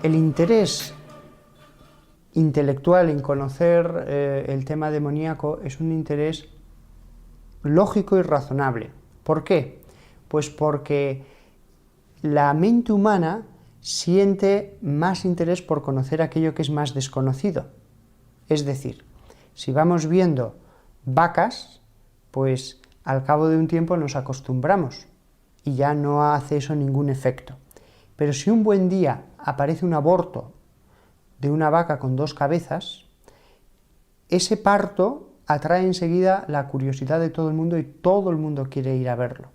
El interés intelectual en conocer el tema demoníaco es un interés lógico y razonable. ¿Por qué? Pues porque la mente humana siente más interés por conocer aquello que es más desconocido. Es decir, si vamos viendo vacas, pues al cabo de un tiempo nos acostumbramos y ya no hace eso ningún efecto. Pero si un buen día aparece un aborto de una vaca con 2 cabezas, ese parto atrae enseguida la curiosidad de todo el mundo y todo el mundo quiere ir a verlo.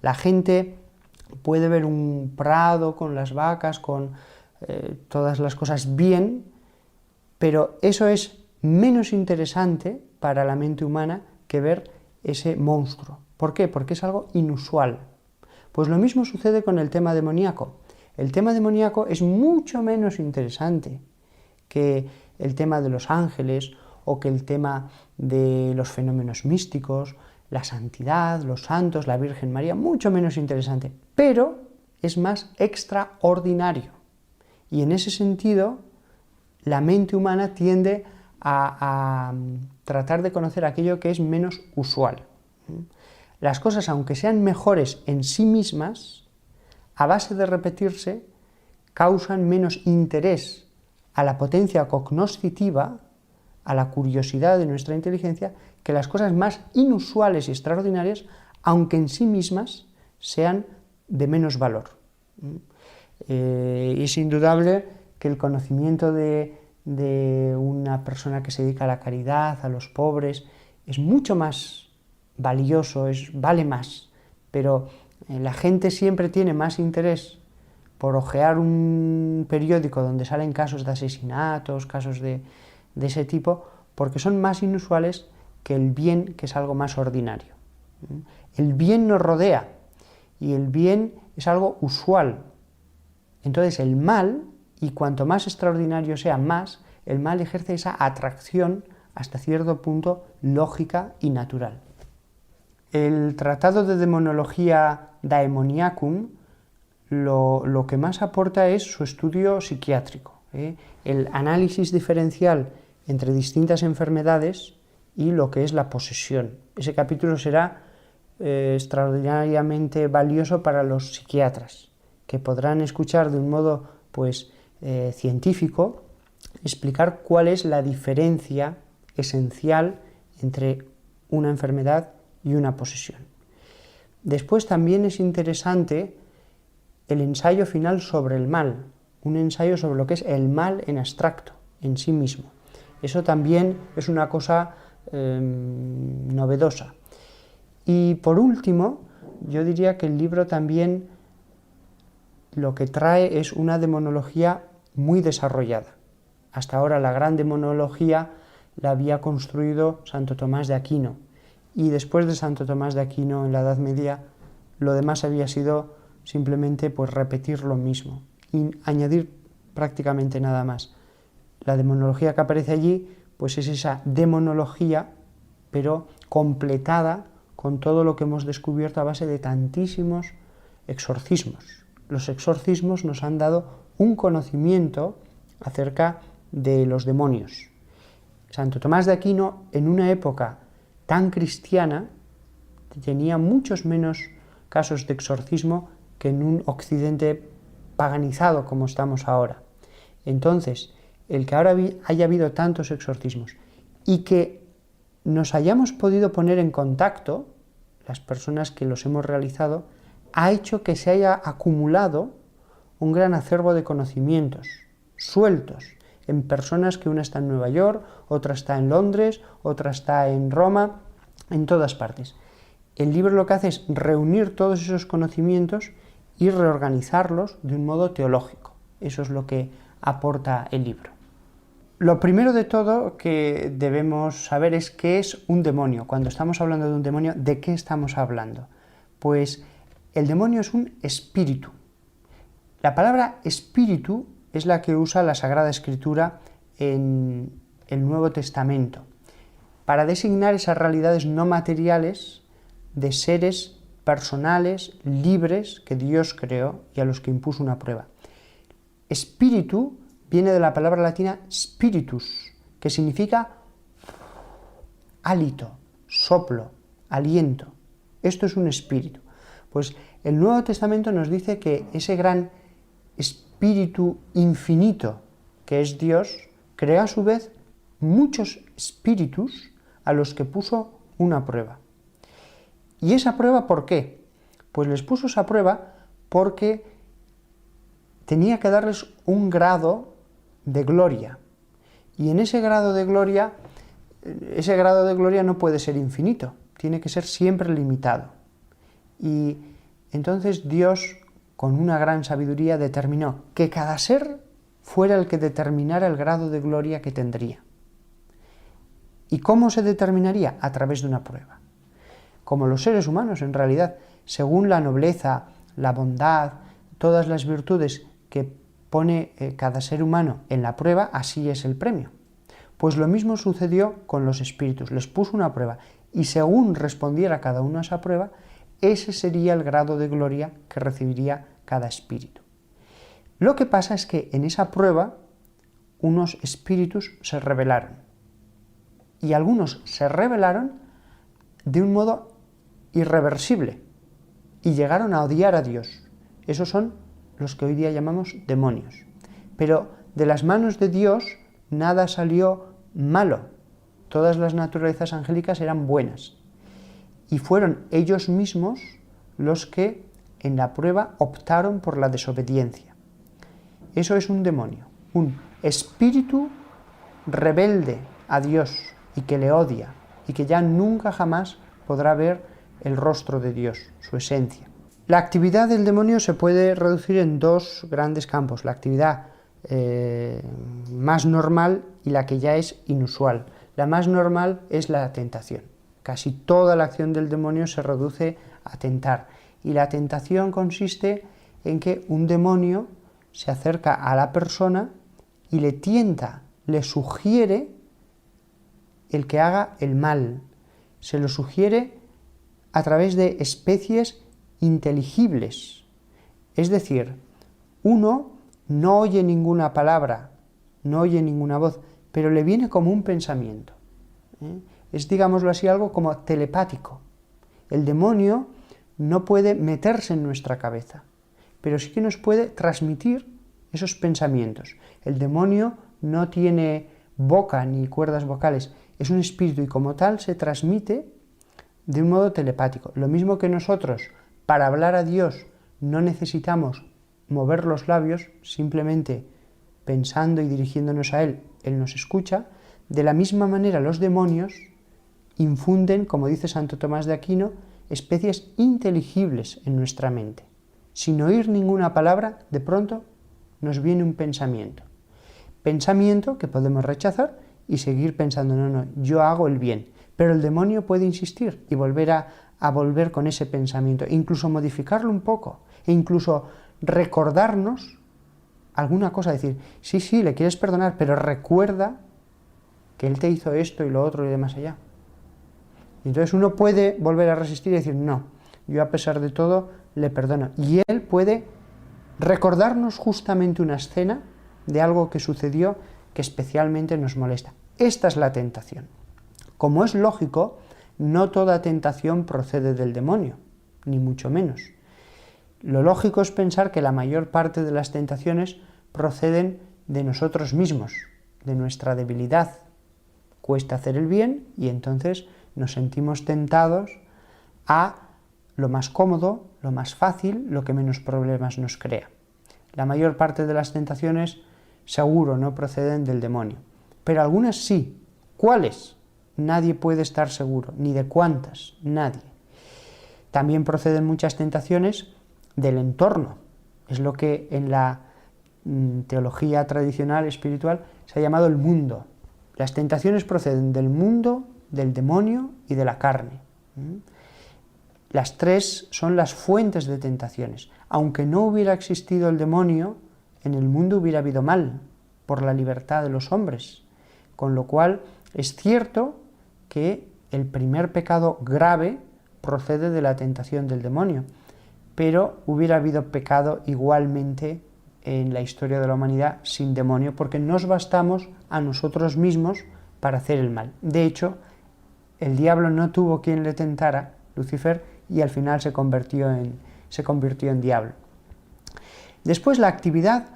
La gente puede ver un prado con las vacas, con todas las cosas bien, pero eso es menos interesante para la mente humana que ver ese monstruo. ¿Por qué? Porque es algo inusual. Pues lo mismo sucede con el tema demoníaco. El tema demoníaco es mucho menos interesante que el tema de los ángeles o que el tema de los fenómenos místicos, la santidad, los santos, la Virgen María, mucho menos interesante, pero es más extraordinario. Y en ese sentido, la mente humana tiende a tratar de conocer aquello que es menos usual. Las cosas, aunque sean mejores en sí mismas, a base de repetirse, causan menos interés a la potencia cognoscitiva, a la curiosidad de nuestra inteligencia, que las cosas más inusuales y extraordinarias, aunque en sí mismas sean de menos valor. Es indudable que el conocimiento de una persona que se dedica a la caridad, a los pobres, es mucho más valioso, vale más, pero la gente siempre tiene más interés por hojear un periódico donde salen casos de asesinatos, casos de ese tipo, porque son más inusuales que el bien, que es algo más ordinario. El bien nos rodea y el bien es algo usual. Entonces el mal, y cuanto más extraordinario sea más, el mal ejerce esa atracción hasta cierto punto lógica y natural. El Tratado de Demonología Daemoniacum lo que más aporta es su estudio psiquiátrico, el análisis diferencial entre distintas enfermedades y lo que es la posesión. Ese capítulo será extraordinariamente valioso para los psiquiatras, que podrán escuchar de un modo científico, explicar cuál es la diferencia esencial entre una enfermedad y una posesión. Después también es interesante el ensayo final sobre el mal, un ensayo sobre lo que es el mal en abstracto, en sí mismo. Eso también es una cosa novedosa. Y por último, yo diría que el libro también lo que trae es una demonología muy desarrollada. Hasta ahora la gran demonología la había construido Santo Tomás de Aquino, y después de Santo Tomás de Aquino en la Edad Media, lo demás había sido simplemente repetir lo mismo y añadir prácticamente nada más. La demonología que aparece allí es esa demonología, pero completada con todo lo que hemos descubierto a base de tantísimos exorcismos. Los exorcismos nos han dado un conocimiento acerca de los demonios. Santo Tomás de Aquino, en una época tan cristiana, tenía muchos menos casos de exorcismo que en un occidente paganizado como estamos ahora. Entonces, el que ahora haya habido tantos exorcismos y que nos hayamos podido poner en contacto, las personas que los hemos realizado, ha hecho que se haya acumulado un gran acervo de conocimientos sueltos en personas que una está en Nueva York, otra está en Londres, otra está en Roma, en todas partes. El libro lo que hace es reunir todos esos conocimientos y reorganizarlos de un modo teológico. Eso es lo que aporta el libro. Lo primero de todo que debemos saber es qué es un demonio. Cuando estamos hablando de un demonio, ¿de qué estamos hablando? Pues el demonio es un espíritu. La palabra espíritu es la que usa la Sagrada Escritura en el Nuevo Testamento para designar esas realidades no materiales de seres personales, libres, que Dios creó y a los que impuso una prueba. Espíritu viene de la palabra latina spiritus, que significa hálito, soplo, aliento. Esto es un espíritu. Pues el Nuevo Testamento nos dice que ese gran espíritu infinito que es Dios, crea a su vez muchos espíritus a los que puso una prueba. ¿Y esa prueba por qué? Pues les puso esa prueba porque tenía que darles un grado de gloria. Y en ese grado de gloria no puede ser infinito, tiene que ser siempre limitado. Y entonces Dios, con una gran sabiduría, determinó que cada ser fuera el que determinara el grado de gloria que tendría. ¿Y cómo se determinaría? A través de una prueba. Como los seres humanos, en realidad, según la nobleza, la bondad, todas las virtudes que pone cada ser humano en la prueba, así es el premio. Pues lo mismo sucedió con los espíritus, les puso una prueba y según respondiera cada uno a esa prueba, ese sería el grado de gloria que recibiría cada espíritu. Lo que pasa es que en esa prueba unos espíritus se rebelaron y algunos se rebelaron de un modo irreversible y llegaron a odiar a Dios. Esos son los que hoy día llamamos demonios. Pero de las manos de Dios nada salió malo. Todas las naturalezas angélicas eran buenas. Y fueron ellos mismos los que en la prueba optaron por la desobediencia. Eso es un demonio, un espíritu rebelde a Dios y que le odia y que ya nunca jamás podrá ver el rostro de Dios, su esencia. La actividad del demonio se puede reducir en dos grandes campos, la actividad más normal y la que ya es inusual. La más normal es la tentación. Casi toda la acción del demonio se reduce a tentar. Y la tentación consiste en que un demonio se acerca a la persona y le tienta, le sugiere el que haga el mal. Se lo sugiere a través de especies inteligibles. Es decir, uno no oye ninguna palabra, no oye ninguna voz, pero le viene como un pensamiento. Es, digámoslo así, algo como telepático. El demonio no puede meterse en nuestra cabeza, pero sí que nos puede transmitir esos pensamientos. El demonio no tiene boca ni cuerdas vocales, es un espíritu y como tal se transmite de un modo telepático. Lo mismo que nosotros, para hablar a Dios, no necesitamos mover los labios, simplemente pensando y dirigiéndonos a Él, Él nos escucha. De la misma manera los demonios infunden, como dice Santo Tomás de Aquino, especies inteligibles en nuestra mente. Sin oír ninguna palabra, de pronto nos viene un pensamiento. Pensamiento que podemos rechazar y seguir pensando, no, yo hago el bien. Pero el demonio puede insistir y volver a volver con ese pensamiento, e incluso modificarlo un poco, e incluso recordarnos alguna cosa, decir, sí, le quieres perdonar, pero recuerda que él te hizo esto y lo otro y de más allá. Y entonces uno puede volver a resistir y decir, no, yo a pesar de todo le perdono. Y él puede recordarnos justamente una escena de algo que sucedió que especialmente nos molesta. Esta es la tentación. Como es lógico, no toda tentación procede del demonio, ni mucho menos. Lo lógico es pensar que la mayor parte de las tentaciones proceden de nosotros mismos, de nuestra debilidad. Cuesta hacer el bien y entonces nos sentimos tentados a lo más cómodo, lo más fácil, lo que menos problemas nos crea. La mayor parte de las tentaciones seguro no proceden del demonio, pero algunas sí. ¿Cuáles? Nadie puede estar seguro, ni de cuántas, nadie. También proceden muchas tentaciones del entorno. Es lo que en la teología tradicional espiritual se ha llamado el mundo. Las tentaciones proceden del mundo, del demonio y de la carne. Las tres son las fuentes de tentaciones. Aunque no hubiera existido el demonio, en el mundo hubiera habido mal por la libertad de los hombres. Con lo cual es cierto que el primer pecado grave procede de la tentación del demonio, pero hubiera habido pecado igualmente en la historia de la humanidad sin demonio, porque nos bastamos a nosotros mismos para hacer el mal. De hecho, el diablo no tuvo quien le tentara, Lucifer, y al final se convirtió en diablo. Después, la actividad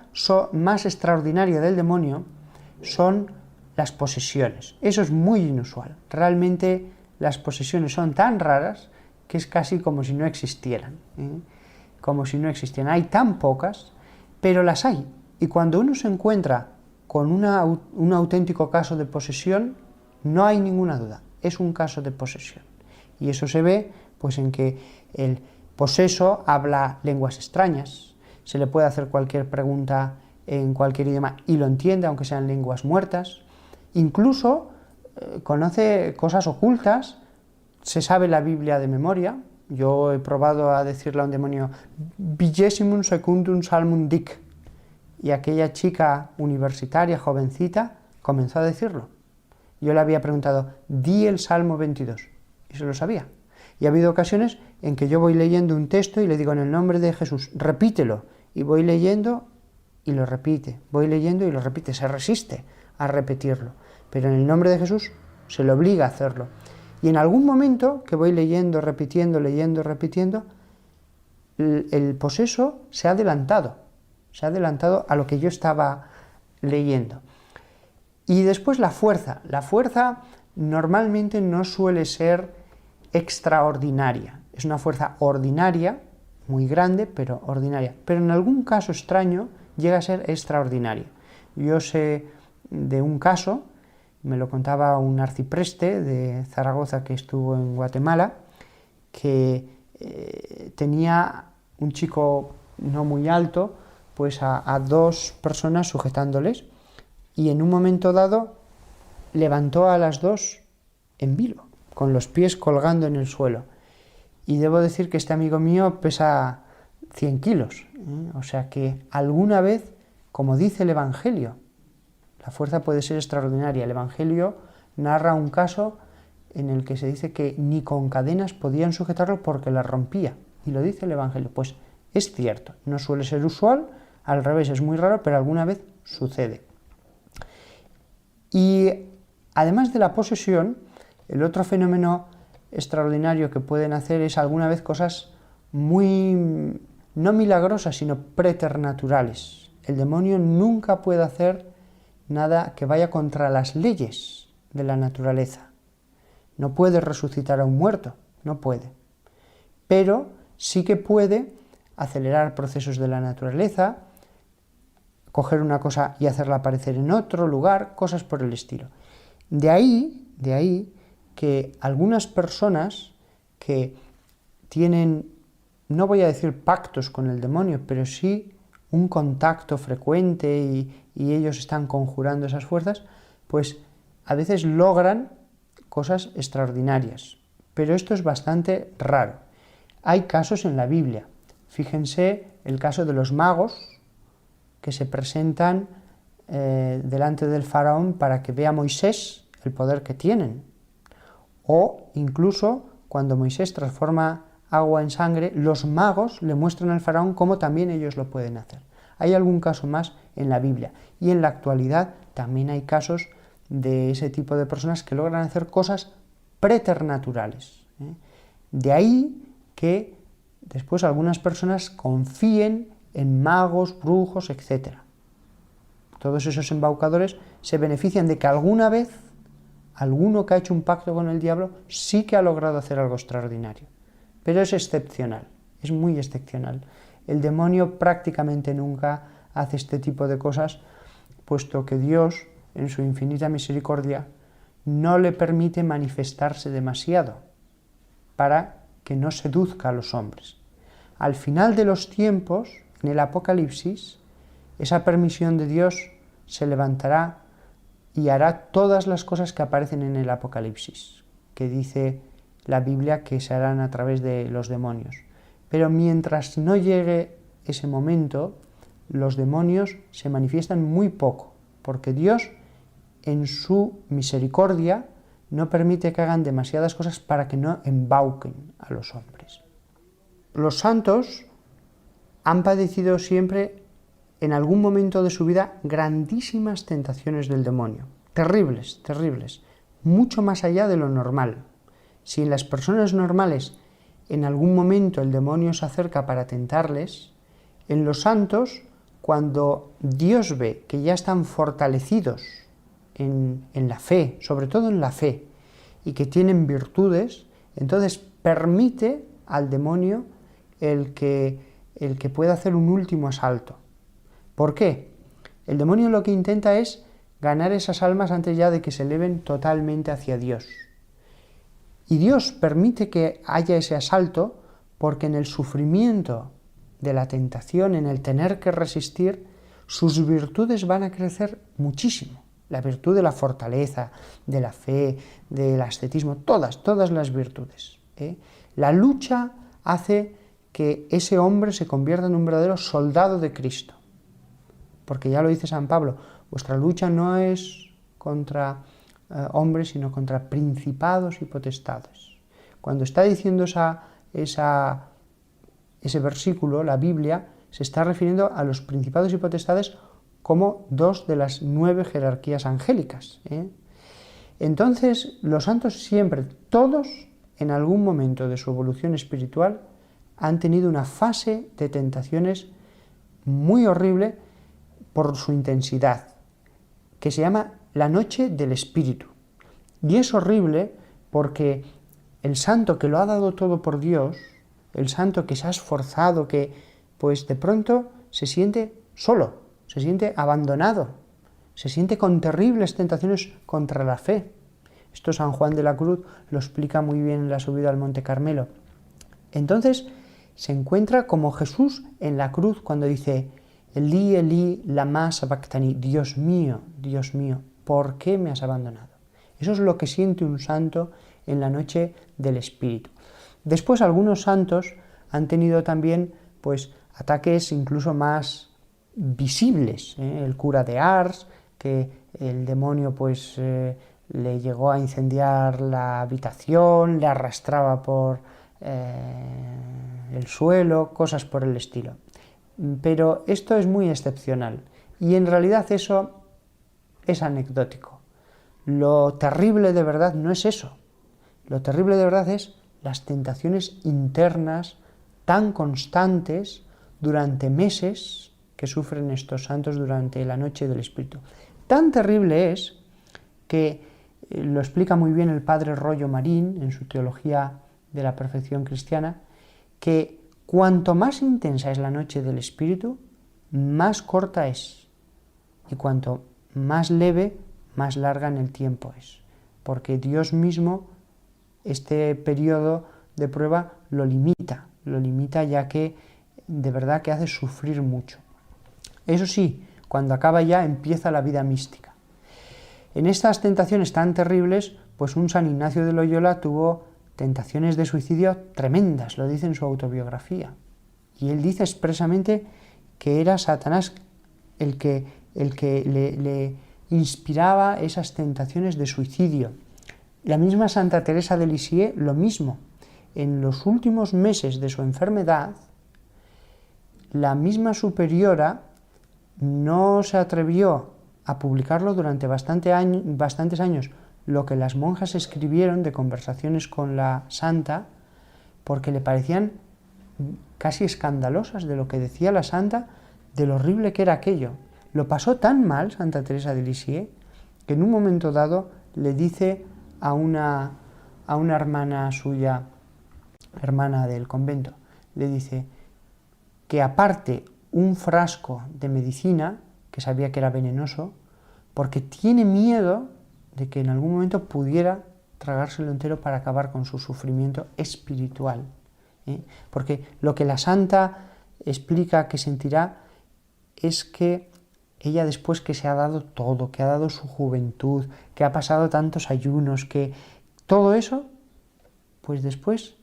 más extraordinaria del demonio son las posesiones. Eso es muy inusual. Realmente las posesiones son tan raras que es casi como si no existieran. Como si no existieran. Hay tan pocas, pero las hay. Y cuando uno se encuentra con un auténtico caso de posesión, no hay ninguna duda. Es un caso de posesión. Y eso se ve pues, en que el poseso habla lenguas extrañas, se le puede hacer cualquier pregunta en cualquier idioma y lo entiende, aunque sean lenguas muertas. Incluso conoce cosas ocultas, se sabe la Biblia de memoria. Yo he probado a decirle a un demonio Vigesimum secundum salmum dic, y aquella chica universitaria, jovencita, comenzó a decirlo. Yo le había preguntado, di el Salmo 22, y se lo sabía. Y ha habido ocasiones en que yo voy leyendo un texto y le digo, en el nombre de Jesús, repítelo, y voy leyendo y lo repite, voy leyendo y lo repite, se resiste a repetirlo, pero en el nombre de Jesús se le obliga a hacerlo. Y en algún momento que voy leyendo, repitiendo, el poseso se ha adelantado a lo que yo estaba leyendo. Y después la fuerza. La fuerza normalmente no suele ser extraordinaria. Es una fuerza ordinaria, muy grande, pero ordinaria. Pero en algún caso extraño llega a ser extraordinaria. Yo sé de un caso, me lo contaba un arcipreste de Zaragoza que estuvo en Guatemala, que tenía un chico no muy alto, pues a dos personas sujetándoles, y en un momento dado levantó a las dos en vilo, con los pies colgando en el suelo. Y debo decir que este amigo mío pesa 100 kilos, o sea que alguna vez, como dice el Evangelio, la fuerza puede ser extraordinaria. El Evangelio narra un caso en el que se dice que ni con cadenas podían sujetarlo porque las rompía, y lo dice el Evangelio. Pues es cierto, no suele ser usual, al revés, es muy raro, pero alguna vez sucede. Y además de la posesión, el otro fenómeno extraordinario que pueden hacer es alguna vez cosas muy, no milagrosas, sino preternaturales. El demonio nunca puede hacer nada que vaya contra las leyes de la naturaleza. No puede resucitar a un muerto, no puede. Pero sí que puede acelerar procesos de la naturaleza, coger una cosa y hacerla aparecer en otro lugar, cosas por el estilo. De ahí que algunas personas que tienen, no voy a decir pactos con el demonio, pero sí un contacto frecuente y ellos están conjurando esas fuerzas, pues a veces logran cosas extraordinarias. Pero esto es bastante raro. Hay casos en la Biblia. Fíjense el caso de los magos que se presentan delante del faraón para que vea a Moisés el poder que tienen. O incluso cuando Moisés transforma agua en sangre, los magos le muestran al faraón cómo también ellos lo pueden hacer. Hay algún caso más en la Biblia, y en la actualidad también hay casos de ese tipo de personas que logran hacer cosas preternaturales. De ahí que después algunas personas confíen en magos, brujos, etc. Todos esos embaucadores se benefician de que alguna vez alguno que ha hecho un pacto con el diablo sí que ha logrado hacer algo extraordinario. Pero es excepcional, es muy excepcional. El demonio prácticamente nunca hace este tipo de cosas, puesto que Dios, en su infinita misericordia, no le permite manifestarse demasiado para que no seduzca a los hombres. Al final de los tiempos, en el Apocalipsis, esa permisión de Dios se levantará y hará todas las cosas que aparecen en el Apocalipsis, que dice la Biblia que se harán a través de los demonios. Pero mientras no llegue ese momento, los demonios se manifiestan muy poco, porque Dios, en su misericordia, no permite que hagan demasiadas cosas para que no embauquen a los hombres. Los santos han padecido siempre en algún momento de su vida grandísimas tentaciones del demonio, terribles, terribles, mucho más allá de lo normal. Si en las personas normales en algún momento el demonio se acerca para tentarles, en los santos, cuando Dios ve que ya están fortalecidos en la fe, sobre todo en la fe, y que tienen virtudes, entonces permite al demonio el que pueda hacer un último asalto. ¿Por qué? El demonio lo que intenta es ganar esas almas antes ya de que se eleven totalmente hacia Dios. Y Dios permite que haya ese asalto porque en el sufrimiento de la tentación, en el tener que resistir, sus virtudes van a crecer muchísimo. La virtud de la fortaleza, de la fe, del ascetismo, todas las virtudes. La lucha hace que ese hombre se convierta en un verdadero soldado de Cristo. Porque ya lo dice San Pablo, vuestra lucha no es contra hombres, sino contra principados y potestades. Cuando está diciendo ese versículo, la Biblia, se está refiriendo a los principados y potestades como dos de las 9 jerarquías angélicas. Entonces, los santos siempre, todos, en algún momento de su evolución espiritual, han tenido una fase de tentaciones muy horrible por su intensidad, que se llama la noche del espíritu. Y es horrible porque el santo que lo ha dado todo por Dios, el santo que se ha esforzado, que pues de pronto se siente solo, se siente abandonado, se siente con terribles tentaciones contra la fe. Esto San Juan de la Cruz lo explica muy bien en la subida al Monte Carmelo. Entonces se encuentra como Jesús en la cruz cuando dice: Elí, Elí, lama sabactani, Dios mío, ¿por qué me has abandonado? Eso es lo que siente un santo en la noche del Espíritu. Después algunos santos han tenido también pues ataques incluso más visibles. El cura de Ars, que el demonio pues le llegó a incendiar la habitación, le arrastraba por el suelo, cosas por el estilo. Pero esto es muy excepcional y en realidad eso es anecdótico. Lo terrible de verdad no es eso. Lo terrible de verdad es las tentaciones internas tan constantes durante meses que sufren estos santos durante la noche del Espíritu. Tan terrible es que lo explica muy bien el padre Rollo Marín en su Teología de la Perfección Cristiana, que cuanto más intensa es la noche del Espíritu, más corta es. Y cuanto más leve, más larga en el tiempo es. Porque Dios mismo este periodo de prueba lo limita ya que de verdad que hace sufrir mucho. Eso sí, cuando acaba ya empieza la vida mística. En estas tentaciones tan terribles, pues un San Ignacio de Loyola tuvo tentaciones de suicidio tremendas, lo dice en su autobiografía. Y él dice expresamente que era Satanás el que le inspiraba esas tentaciones de suicidio. La misma Santa Teresa de Lisieux, lo mismo. En los últimos meses de su enfermedad, la misma superiora no se atrevió a publicarlo durante bastantes años, lo que las monjas escribieron de conversaciones con la santa, porque le parecían casi escandalosas de lo que decía la santa, de lo horrible que era aquello. Lo pasó tan mal Santa Teresa de Lisieux que en un momento dado le dice a una hermana suya, hermana del convento, le dice que aparte un frasco de medicina, que sabía que era venenoso, porque tiene miedo de que en algún momento pudiera tragárselo entero para acabar con su sufrimiento espiritual. Porque lo que la santa explica que sentirá es que ella, después que se ha dado todo, que ha dado su juventud, que ha pasado tantos ayunos, que todo eso, pues después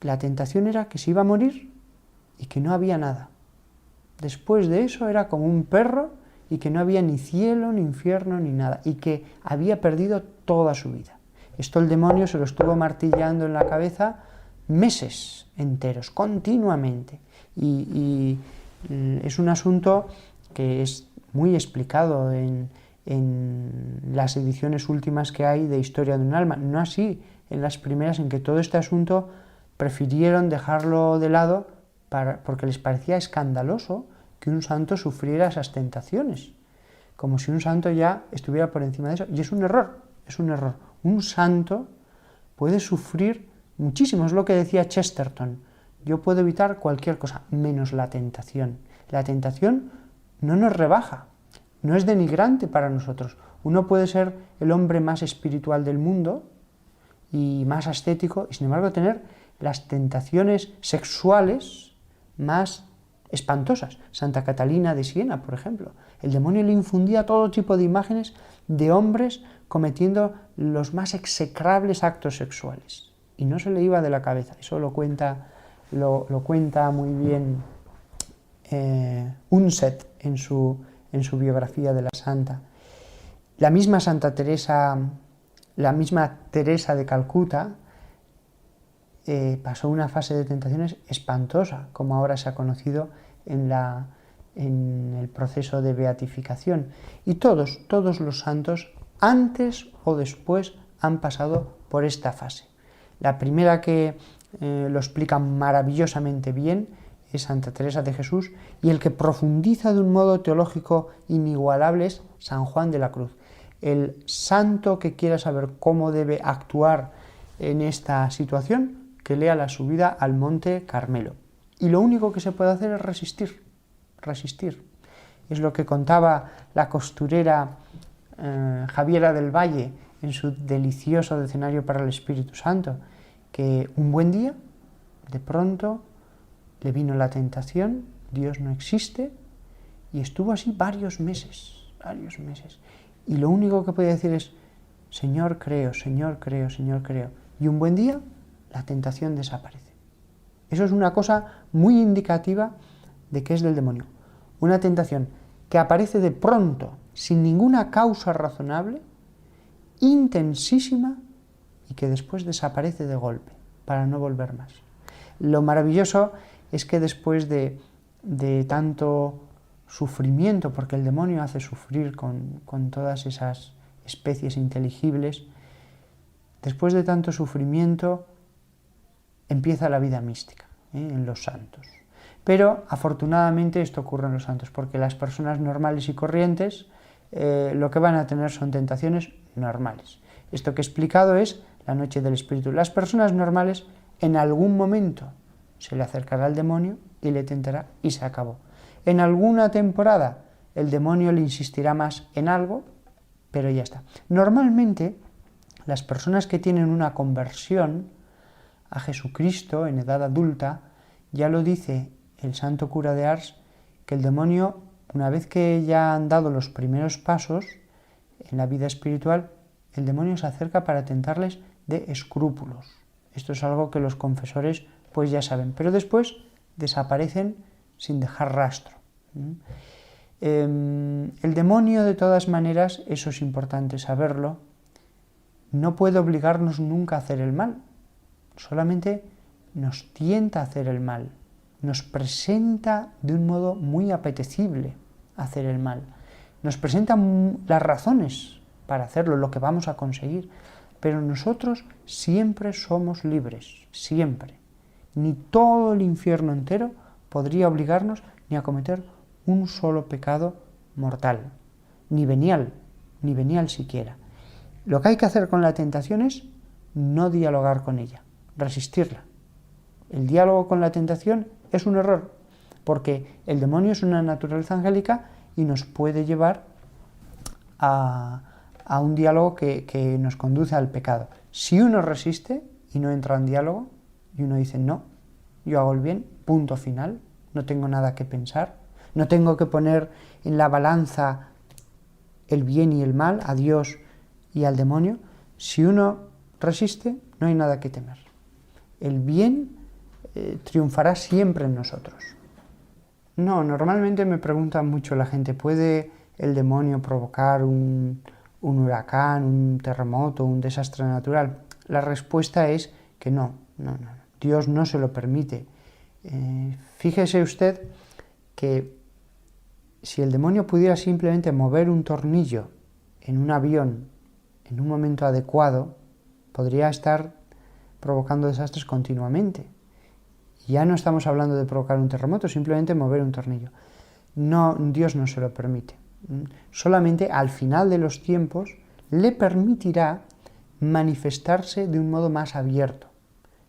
la tentación era que se iba a morir y que no había nada. Después de eso era como un perro y que no había ni cielo, ni infierno, ni nada, y que había perdido toda su vida. Esto el demonio se lo estuvo martillando en la cabeza meses enteros, continuamente, y Es un asunto que es muy explicado en las ediciones últimas que hay de Historia de un alma, no así en las primeras, en que todo este asunto prefirieron dejarlo de lado porque les parecía escandaloso que un santo sufriera esas tentaciones, como si un santo ya estuviera por encima de eso. Y es un error, es un error. Un santo puede sufrir muchísimo, es lo que decía Chesterton. Yo puedo evitar cualquier cosa, menos la tentación. La tentación no nos rebaja, no es denigrante para nosotros. Uno puede ser el hombre más espiritual del mundo y más ascético, y sin embargo tener las tentaciones sexuales más espantosas. Santa Catalina de Siena, por ejemplo. El demonio le infundía todo tipo de imágenes de hombres cometiendo los más execrables actos sexuales. Y no se le iba de la cabeza. Eso lo cuenta muy bien Unset en su biografía de la santa. La misma Teresa de Calcuta pasó una fase de tentaciones espantosa, como ahora se ha conocido en el proceso de beatificación. Y todos los santos, antes o después, han pasado por esta fase. La primera que lo explica maravillosamente bien es Santa Teresa de Jesús, y el que profundiza de un modo teológico inigualable es San Juan de la Cruz. El santo que quiera saber cómo debe actuar en esta situación, que lea la subida al Monte Carmelo. Y lo único que se puede hacer es resistir. Es lo que contaba la costurera Javiera del Valle en su delicioso Decenario para el Espíritu Santo, que un buen día, de pronto, le vino la tentación, Dios no existe, y estuvo así varios meses. Y lo único que podía decir es, Señor, creo, Señor, creo, Señor, creo. Y un buen día, la tentación desaparece. Eso es una cosa muy indicativa de que es del demonio. Una tentación que aparece de pronto, sin ninguna causa razonable, intensísima, y que después desaparece de golpe, para no volver más. Lo maravilloso es que después de tanto sufrimiento, porque el demonio hace sufrir con todas esas especies inteligibles, después de tanto sufrimiento empieza la vida mística en los santos. Pero afortunadamente esto ocurre en los santos, porque las personas normales y corrientes lo que van a tener son tentaciones normales. Esto que he explicado es la noche del Espíritu. Las personas normales en algún momento se le acercará el demonio y le tentará y se acabó. En alguna temporada el demonio le insistirá más en algo, pero ya está. Normalmente las personas que tienen una conversión a Jesucristo en edad adulta, ya lo dice el santo cura de Ars, que el demonio, una vez que ya han dado los primeros pasos en la vida espiritual, el demonio se acerca para tentarles de escrúpulos. Esto es algo que los confesores pues ya saben, pero después desaparecen sin dejar rastro. El demonio, de todas maneras, eso es importante saberlo, no puede obligarnos nunca a hacer el mal, solamente nos tienta a hacer el mal, nos presenta de un modo muy apetecible hacer el mal, nos presenta las razones para hacerlo, lo que vamos a conseguir, pero nosotros siempre somos libres, siempre. Ni todo el infierno entero podría obligarnos ni a cometer un solo pecado mortal, ni venial siquiera. Lo que hay que hacer con la tentación es no dialogar con ella, resistirla. El diálogo con la tentación es un error, porque el demonio es una naturaleza angélica y nos puede llevar a un diálogo que nos conduce al pecado. Si uno resiste y no entra en diálogo, y uno dice, no, yo hago el bien, punto final, no tengo nada que pensar, no tengo que poner en la balanza el bien y el mal, a Dios y al demonio. Si uno resiste, no hay nada que temer. El bien triunfará siempre en nosotros. No, normalmente me preguntan mucho la gente, ¿puede el demonio provocar un huracán, un terremoto, un desastre natural? La respuesta es que no. Dios no se lo permite. Fíjese usted que si el demonio pudiera simplemente mover un tornillo en un avión en un momento adecuado, podría estar provocando desastres continuamente. Ya no estamos hablando de provocar un terremoto, simplemente mover un tornillo. No, Dios no se lo permite. Solamente al final de los tiempos le permitirá manifestarse de un modo más abierto.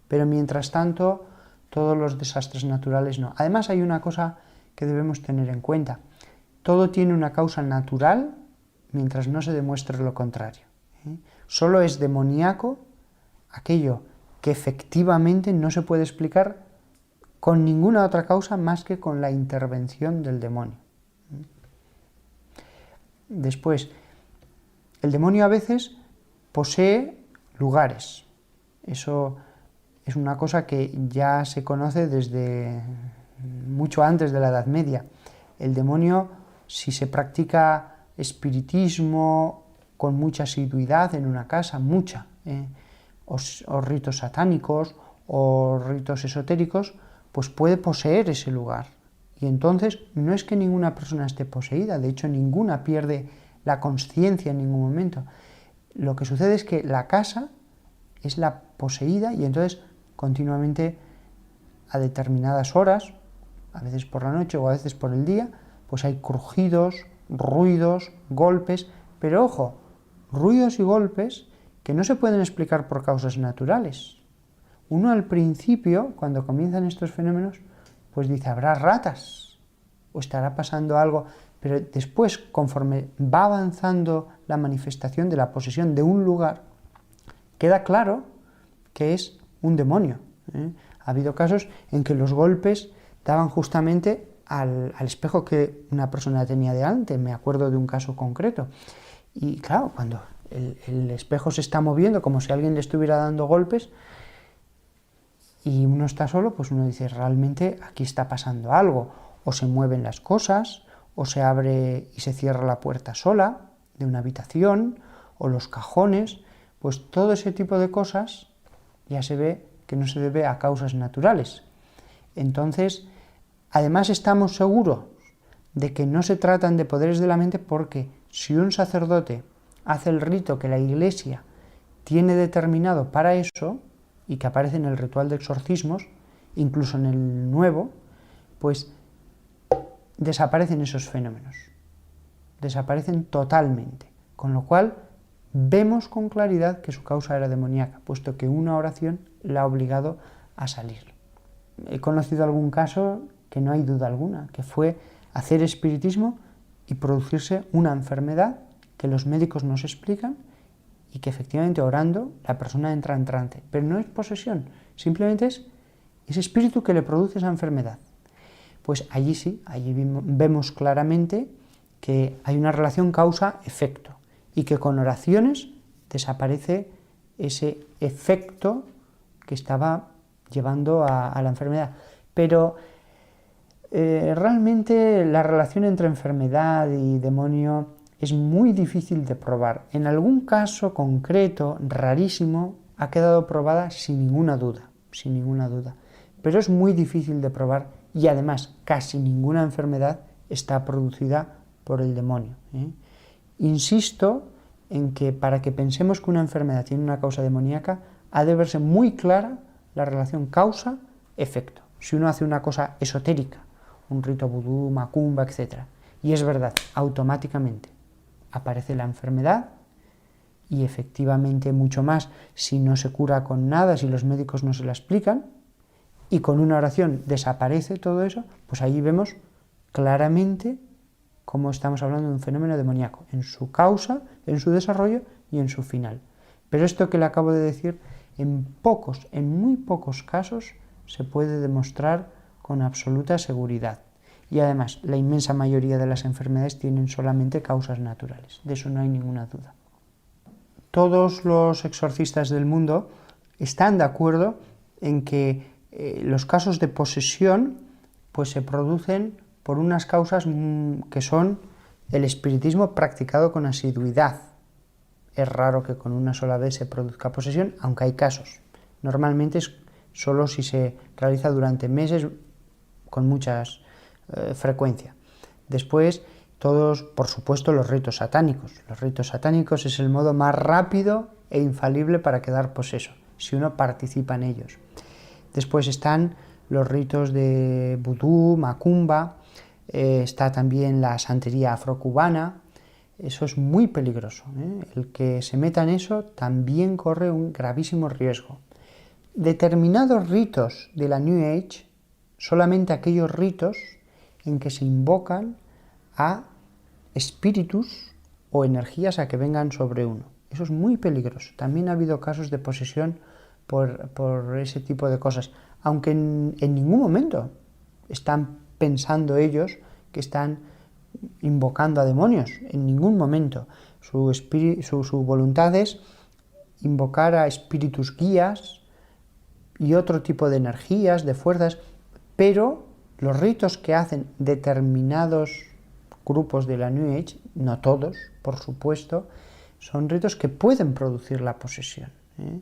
Pero mientras tanto, todos los desastres naturales no. Además, hay una cosa que debemos tener en cuenta. Todo tiene una causa natural mientras no se demuestre lo contrario. Solo es demoníaco aquello que efectivamente no se puede explicar con ninguna otra causa más que con la intervención del demonio. Después, el demonio a veces posee lugares. Eso es una cosa que ya se conoce desde mucho antes de la Edad Media. El demonio, si se practica espiritismo con mucha asiduidad en una casa, o ritos satánicos o ritos esotéricos, pues puede poseer ese lugar. Y entonces no es que ninguna persona esté poseída, de hecho ninguna pierde la consciencia en ningún momento. Lo que sucede es que la casa es la poseída y entonces continuamente a determinadas horas, a veces por la noche o a veces por el día, pues hay crujidos, ruidos, golpes, pero ojo, ruidos y golpes que no se pueden explicar por causas naturales. Uno al principio, cuando comienzan estos fenómenos, pues dice, habrá ratas, o estará pasando algo, pero después, conforme va avanzando la manifestación de la posesión de un lugar, queda claro que es un demonio. Ha habido casos en que los golpes daban justamente al espejo que una persona tenía delante, me acuerdo de un caso concreto. Y claro, cuando el espejo se está moviendo como si alguien le estuviera dando golpes y uno está solo, pues uno dice, realmente aquí está pasando algo. O se mueven las cosas, o se abre y se cierra la puerta sola de una habitación, o los cajones, pues todo ese tipo de cosas ya se ve que no se debe a causas naturales. Entonces, además estamos seguros de que no se tratan de poderes de la mente porque si un sacerdote hace el rito que la Iglesia tiene determinado para eso, y que aparece en el ritual de exorcismos, incluso en el nuevo, pues desaparecen esos fenómenos. Desaparecen totalmente. Con lo cual, vemos con claridad que su causa era demoníaca, puesto que una oración la ha obligado a salir. He conocido algún caso que no hay duda alguna, que fue hacer espiritismo y producirse una enfermedad que los médicos no se explican y que efectivamente orando la persona entra en trance. Pero no es posesión, simplemente es ese espíritu que le produce esa enfermedad. Pues allí sí, allí vemos claramente que hay una relación causa-efecto y que con oraciones desaparece ese efecto que estaba llevando a la enfermedad. Pero realmente la relación entre enfermedad y demonio es muy difícil de probar. En algún caso concreto, rarísimo, ha quedado probada sin ninguna duda. Pero es muy difícil de probar y además casi ninguna enfermedad está producida por el demonio. Insisto en que para que pensemos que una enfermedad tiene una causa demoníaca, ha de verse muy clara la relación causa-efecto. Si uno hace una cosa esotérica, un rito vudú, macumba, etc., y es verdad, automáticamente aparece la enfermedad y efectivamente mucho más si no se cura con nada, si los médicos no se la explican, y con una oración desaparece todo eso, pues ahí vemos claramente cómo estamos hablando de un fenómeno demoníaco, en su causa, en su desarrollo y en su final. Pero esto que le acabo de decir, en muy pocos casos se puede demostrar con absoluta seguridad. Y además, la inmensa mayoría de las enfermedades tienen solamente causas naturales, de eso no hay ninguna duda. Todos los exorcistas del mundo están de acuerdo en que los casos de posesión pues se producen por unas causas que son el espiritismo practicado con asiduidad. Es raro que con una sola vez se produzca posesión, aunque hay casos. Normalmente es solo si se realiza durante meses con muchas frecuencia. Después, todos, por supuesto, los ritos satánicos. Los ritos satánicos es el modo más rápido e infalible para quedar poseso, si uno participa en ellos. Después están los ritos de vudú, macumba, está también la santería afrocubana. Eso es muy peligroso, ¿eh? El que se meta en eso también corre un gravísimo riesgo. Determinados ritos de la New Age, solamente aquellos ritos en que se invocan a espíritus o energías a que vengan sobre uno. Eso es muy peligroso. También ha habido casos de posesión por ese tipo de cosas, aunque en ningún momento están pensando ellos que están invocando a demonios, en ningún momento. Su voluntad es invocar a espíritus guías y otro tipo de energías, de fuerzas, pero los ritos que hacen determinados grupos de la New Age, no todos, por supuesto, son ritos que pueden producir la posesión, ¿eh?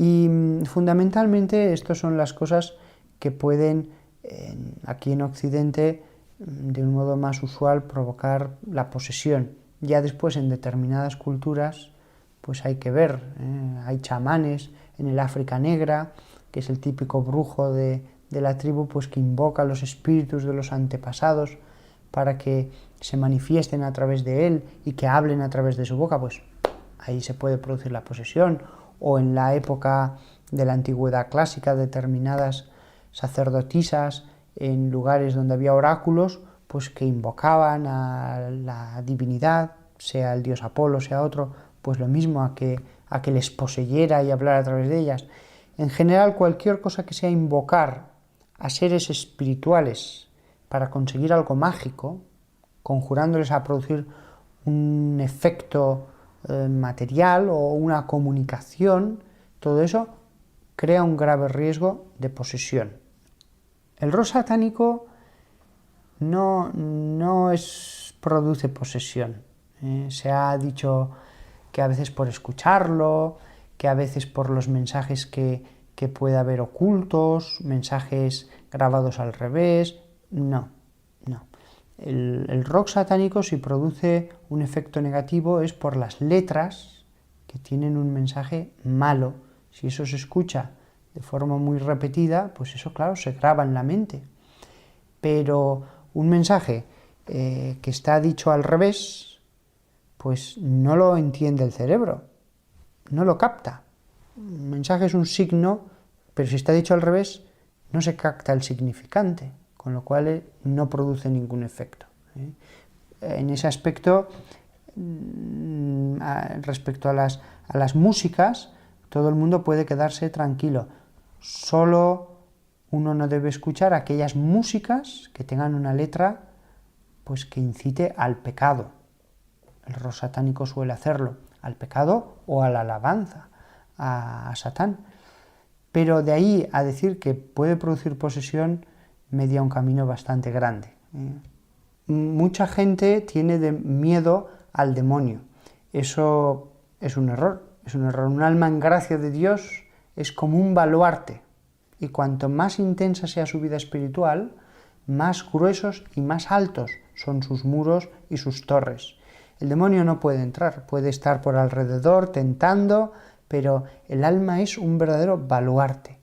Y fundamentalmente estas son las cosas que pueden, aquí en Occidente, de un modo más usual, provocar la posesión. Ya después, en determinadas culturas, pues hay que ver, hay chamanes en el África Negra, que es el típico brujo de la tribu, pues que invoca los espíritus de los antepasados para que se manifiesten a través de él y que hablen a través de su boca, pues ahí se puede producir la posesión. O en la época de la antigüedad clásica, determinadas sacerdotisas en lugares donde había oráculos, pues que invocaban a la divinidad, sea el dios Apolo, sea otro, pues lo mismo, a que les poseyera y hablara a través de ellas. En general, cualquier cosa que sea invocar a seres espirituales para conseguir algo mágico, conjurándoles a producir un efecto material o una comunicación, todo eso crea un grave riesgo de posesión. El rock satánico no produce posesión. Se ha dicho que a veces por escucharlo, que a veces por los mensajes que puede haber ocultos, mensajes grabados al revés. No. El rock satánico, si produce un efecto negativo, es por las letras que tienen un mensaje malo. Si eso se escucha de forma muy repetida, pues eso, claro, se graba en la mente. Pero un mensaje que está dicho al revés, pues no lo entiende el cerebro, no lo capta. Un mensaje es un signo, pero si está dicho al revés, no se capta el significante, con lo cual no produce ningún efecto. En ese aspecto, respecto a las músicas, todo el mundo puede quedarse tranquilo. Solo uno no debe escuchar aquellas músicas que tengan una letra pues que incite al pecado. El rock satánico suele hacerlo, al pecado o a la alabanza a Satán. Pero de ahí a decir que puede producir posesión, media un camino bastante grande. Mucha gente tiene miedo al demonio. Eso es un error. Un alma en gracia de Dios es como un baluarte. Y cuanto más intensa sea su vida espiritual, más gruesos y más altos son sus muros y sus torres. El demonio no puede entrar, puede estar por alrededor tentando, pero el alma es un verdadero baluarte.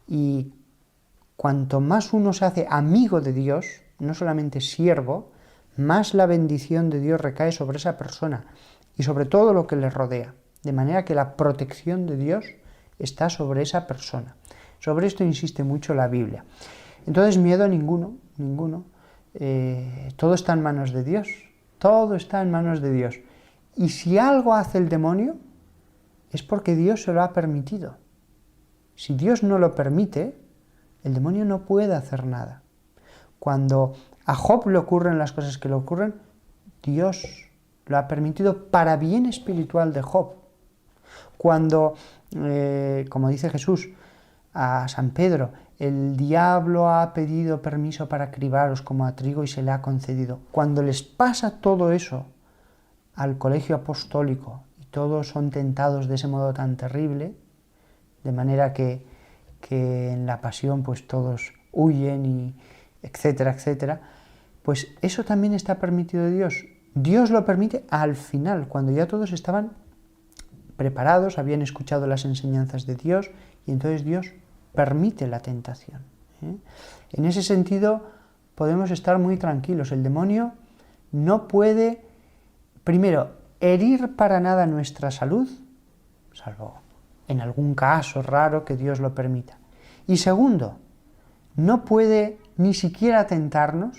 Y cuanto más uno se hace amigo de Dios, no solamente siervo, más la bendición de Dios recae sobre esa persona y sobre todo lo que le rodea. De manera que la protección de Dios está sobre esa persona. Sobre esto insiste mucho la Biblia. Entonces, miedo ninguno. Todo está en manos de Dios. Todo está en manos de Dios. Y si algo hace el demonio, es porque Dios se lo ha permitido. Si Dios no lo permite, el demonio no puede hacer nada. Cuando a Job le ocurren las cosas que le ocurren, Dios lo ha permitido para bien espiritual de Job. Cuando, como dice Jesús a San Pedro, el diablo ha pedido permiso para cribaros como a trigo y se le ha concedido. Cuando les pasa todo eso al colegio apostólico y todos son tentados de ese modo tan terrible, de manera que en la pasión pues todos huyen etcétera, etcétera, pues eso también está permitido de Dios. Dios lo permite al final, cuando ya todos estaban preparados, habían escuchado las enseñanzas de Dios, y entonces Dios permite la tentación. En ese sentido, podemos estar muy tranquilos. El demonio no puede, primero, herir para nada nuestra salud, salvo en algún caso raro que Dios lo permita. Y segundo, no puede ni siquiera tentarnos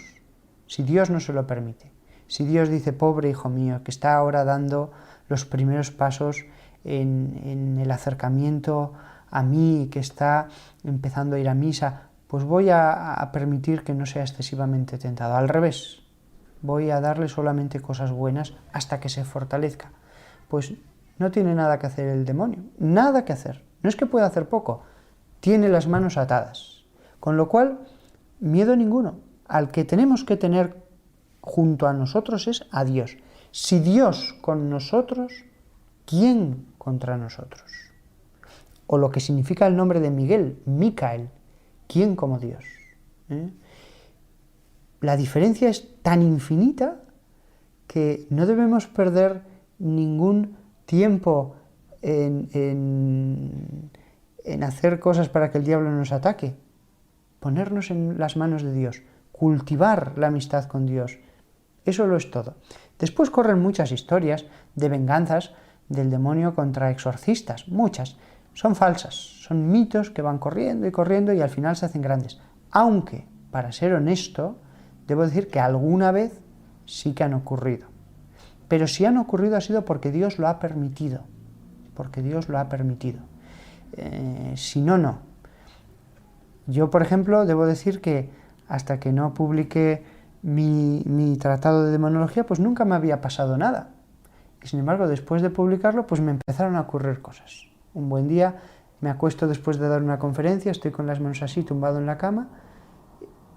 si Dios no se lo permite. Si Dios dice, pobre hijo mío, que está ahora dando los primeros pasos en el acercamiento a mí, que está empezando a ir a misa, pues voy a permitir que no sea excesivamente tentado. Al revés, voy a darle solamente cosas buenas hasta que se fortalezca. Pues no tiene nada que hacer el demonio, nada que hacer. No es que pueda hacer poco, tiene las manos atadas. Con lo cual, miedo ninguno. Al que tenemos que tener junto a nosotros es a Dios. Si Dios con nosotros, ¿quién contra nosotros? O lo que significa el nombre de Miguel, Micael, ¿quién como Dios? La diferencia es tan infinita que no debemos perder ningún tiempo en hacer cosas para que el diablo nos ataque. Ponernos en las manos de Dios, cultivar la amistad con Dios. Eso lo es todo. Después corren muchas historias de venganzas del demonio contra exorcistas, muchas. Son falsas, son mitos que van corriendo y al final se hacen grandes. Aunque, para ser honesto, debo decir que alguna vez sí que han ocurrido. Pero si han ocurrido ha sido porque Dios lo ha permitido. Porque Dios lo ha permitido. Si no, no. Yo, por ejemplo, debo decir que hasta que no publiqué mi tratado de demonología, pues nunca me había pasado nada. Y sin embargo, después de publicarlo, pues me empezaron a ocurrir cosas. Un buen día me acuesto después de dar una conferencia, estoy con las manos así, tumbado en la cama,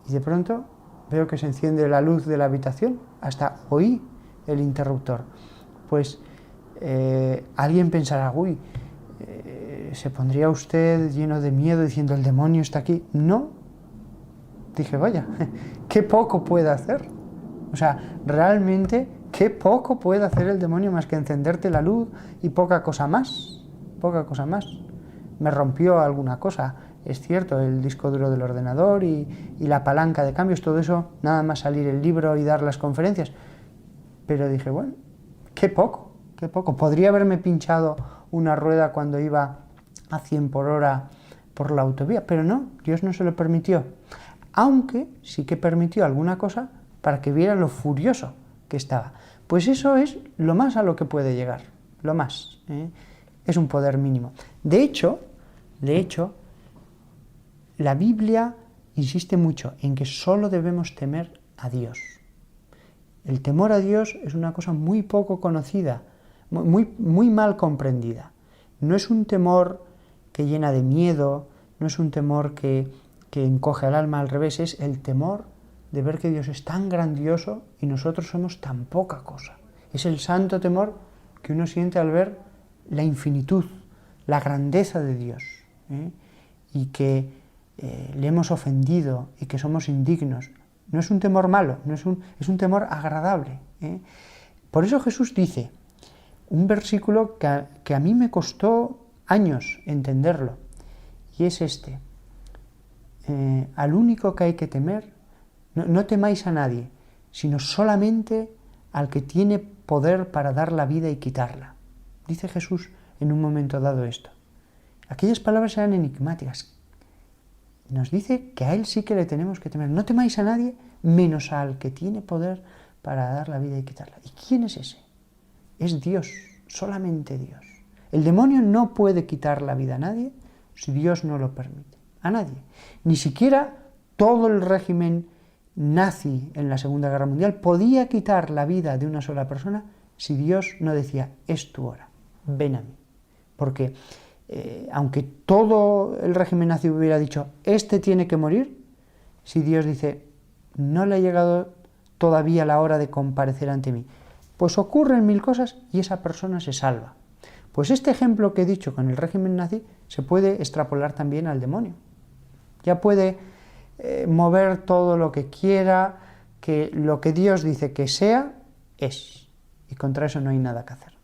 y de pronto veo que se enciende la luz de la habitación, hasta oí el interruptor. Pues alguien pensará, uy, ¿se pondría usted lleno de miedo diciendo el demonio está aquí? No. Dije, vaya, qué poco puede hacer. O sea, realmente, qué poco puede hacer el demonio más que encenderte la luz y poca cosa más. Poca cosa más. Me rompió alguna cosa, es cierto, el disco duro del ordenador y la palanca de cambios, todo eso, nada más salir el libro y dar las conferencias. Pero dije, bueno, qué poco, qué poco. Podría haberme pinchado una rueda cuando iba a 100 por hora por la autovía, pero no, Dios no se lo permitió. Aunque sí que permitió alguna cosa para que viera lo furioso que estaba. Pues eso es lo más a lo que puede llegar, lo más. Es un poder mínimo. De hecho, la Biblia insiste mucho en que solo debemos temer a Dios. El temor a Dios es una cosa muy poco conocida, muy mal comprendida. No es un temor que llena de miedo, no es un temor que encoge al alma, al revés, es el temor de ver que Dios es tan grandioso y nosotros somos tan poca cosa. Es el santo temor que uno siente al ver la infinitud, la grandeza de Dios, y que le hemos ofendido y que somos indignos. No es un temor malo, es un temor agradable. Por eso Jesús dice, un versículo que a mí me costó años entenderlo, y es este. Al único que hay que temer, no temáis a nadie, sino solamente al que tiene poder para dar la vida y quitarla. Dice Jesús en un momento dado esto. Aquellas palabras eran enigmáticas. Nos dice que a Él sí que le tenemos que temer. No temáis a nadie, menos al que tiene poder para dar la vida y quitarla. ¿Y quién es ese? Es Dios, solamente Dios. El demonio no puede quitar la vida a nadie si Dios no lo permite. A nadie. Ni siquiera todo el régimen nazi en la Segunda Guerra Mundial podía quitar la vida de una sola persona si Dios no decía, es tu hora, ven a mí. Porque aunque todo el régimen nazi hubiera dicho, este tiene que morir, si Dios dice, no le ha llegado todavía la hora de comparecer ante mí, pues ocurren mil cosas y esa persona se salva. Pues este ejemplo que he dicho con el régimen nazi se puede extrapolar también al demonio. Ya puede mover todo lo que quiera, que lo que Dios dice que sea, es. Y contra eso no hay nada que hacer.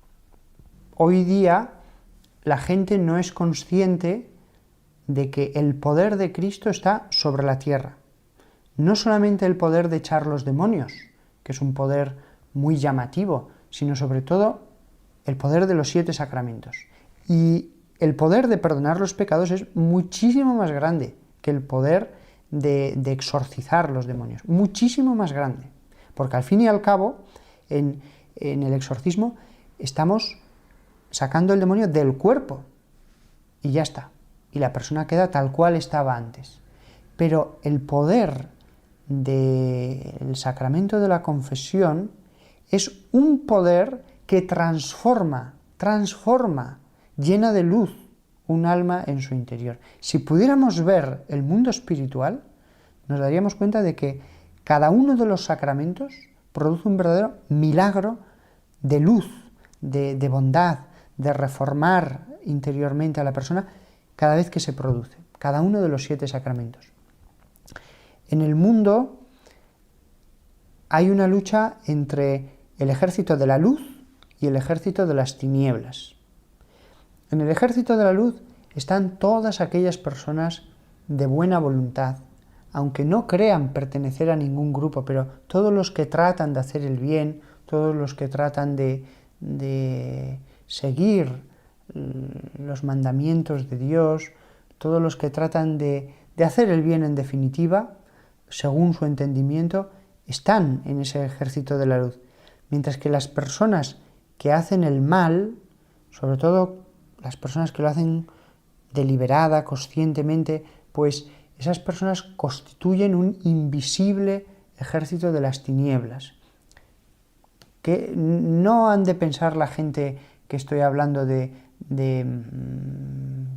Hoy día la gente no es consciente de que el poder de Cristo está sobre la tierra. No solamente el poder de echar los demonios, que es un poder muy llamativo, sino sobre todo el poder de los 7 sacramentos. Y el poder de perdonar los pecados es muchísimo más grande que el poder de exorcizar los demonios. Muchísimo más grande. Porque al fin y al cabo, en el exorcismo, estamos sacando el demonio del cuerpo. Y ya está. Y la persona queda tal cual estaba antes. Pero el poder del sacramento de la confesión es un poder que transforma, llena de luz un alma en su interior. Si pudiéramos ver el mundo espiritual, nos daríamos cuenta de que cada uno de los sacramentos produce un verdadero milagro de luz, de bondad, de reformar interiormente a la persona cada vez que se produce, cada uno de los 7 sacramentos. En el mundo hay una lucha entre el ejército de la luz y el ejército de las tinieblas. En el ejército de la luz están todas aquellas personas de buena voluntad, aunque no crean pertenecer a ningún grupo, pero todos los que tratan de hacer el bien, todos los que tratan de seguir los mandamientos de Dios, todos los que tratan de hacer el bien en definitiva, según su entendimiento, están en ese ejército de la luz. Mientras que las personas que hacen el mal, sobre todo las personas que lo hacen deliberada, conscientemente, pues esas personas constituyen un invisible ejército de las tinieblas. Que no han de pensar la gente que estoy hablando de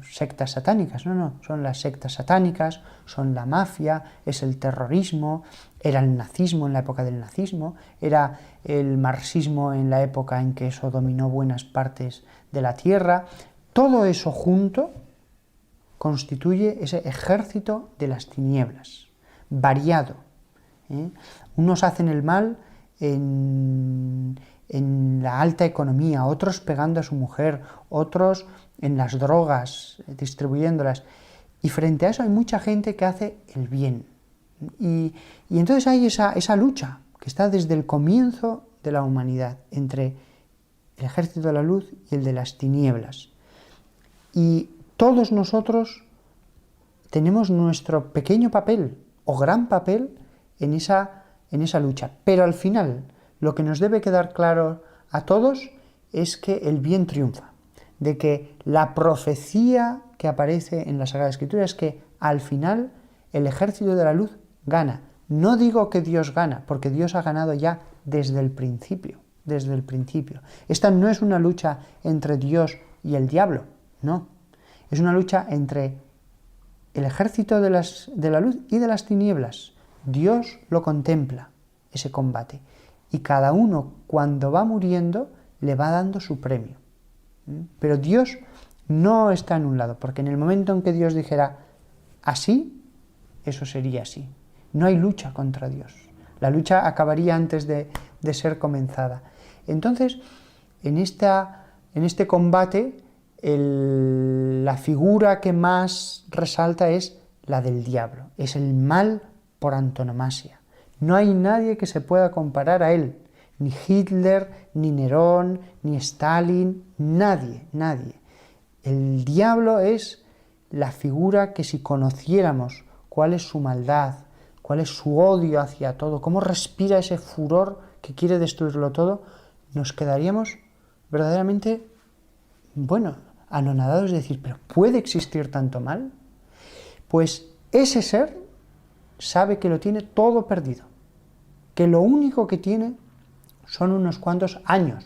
sectas satánicas, no, son las sectas satánicas, son la mafia, es el terrorismo, era el nazismo en la época del nazismo, era el marxismo en la época en que eso dominó buenas partes de la tierra. Todo eso junto constituye ese ejército de las tinieblas, variado. Unos hacen el mal en la alta economía, otros pegando a su mujer, otros en las drogas, distribuyéndolas. Y frente a eso hay mucha gente que hace el bien. Y entonces hay esa lucha que está desde el comienzo de la humanidad entre el ejército de la luz y el de las tinieblas. Y todos nosotros tenemos nuestro pequeño papel o gran papel en esa lucha. Pero al final, lo que nos debe quedar claro a todos es que el bien triunfa, de que la profecía que aparece en la Sagrada Escritura es que al final el ejército de la luz gana. No digo que Dios gana, porque Dios ha ganado ya desde el principio, Esta no es una lucha entre Dios y el diablo, no. Es una lucha entre el ejército de la luz y de las tinieblas. Dios lo contempla, ese combate. Y cada uno, cuando va muriendo, le va dando su premio. Pero Dios no está en un lado, porque en el momento en que Dios dijera así, eso sería así. No hay lucha contra Dios. La lucha acabaría antes de ser comenzada. Entonces, en este combate, la figura que más resalta es la del diablo. Es el mal por antonomasia. No hay nadie que se pueda comparar a él. Ni Hitler, ni Nerón, ni Stalin, nadie. El diablo es la figura que si conociéramos cuál es su maldad, cuál es su odio hacia todo, cómo respira ese furor que quiere destruirlo todo, nos quedaríamos verdaderamente, anonadados de decir, ¿pero puede existir tanto mal? Pues ese ser sabe que lo tiene todo perdido, que lo único que tiene son unos cuantos años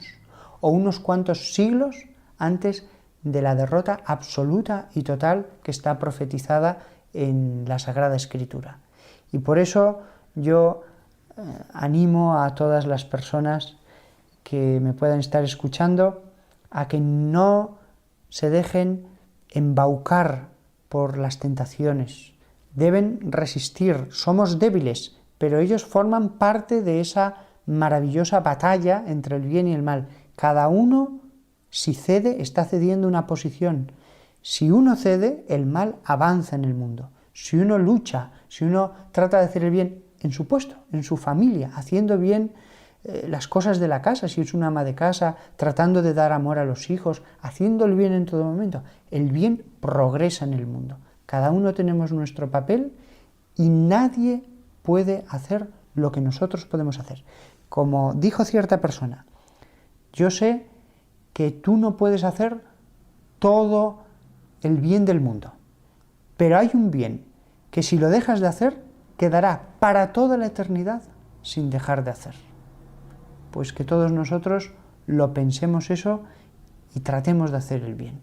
o unos cuantos siglos antes de la derrota absoluta y total que está profetizada en la Sagrada Escritura. Y por eso yo animo a todas las personas que me puedan estar escuchando a que no se dejen embaucar por las tentaciones, deben resistir, somos débiles, pero ellos forman parte de esa maravillosa batalla entre el bien y el mal. Cada uno, si cede, está cediendo una posición. Si uno cede, el mal avanza en el mundo. Si uno lucha, si uno trata de hacer el bien en su puesto, en su familia, haciendo bien las cosas de la casa, si es una ama de casa, tratando de dar amor a los hijos, haciendo el bien en todo momento, el bien progresa en el mundo. Cada uno tenemos nuestro papel y nadie puede hacer lo que nosotros podemos hacer. Como dijo cierta persona, yo sé que tú no puedes hacer todo el bien del mundo, pero hay un bien que si lo dejas de hacer, quedará para toda la eternidad sin dejar de hacer. Pues que todos nosotros lo pensemos eso y tratemos de hacer el bien.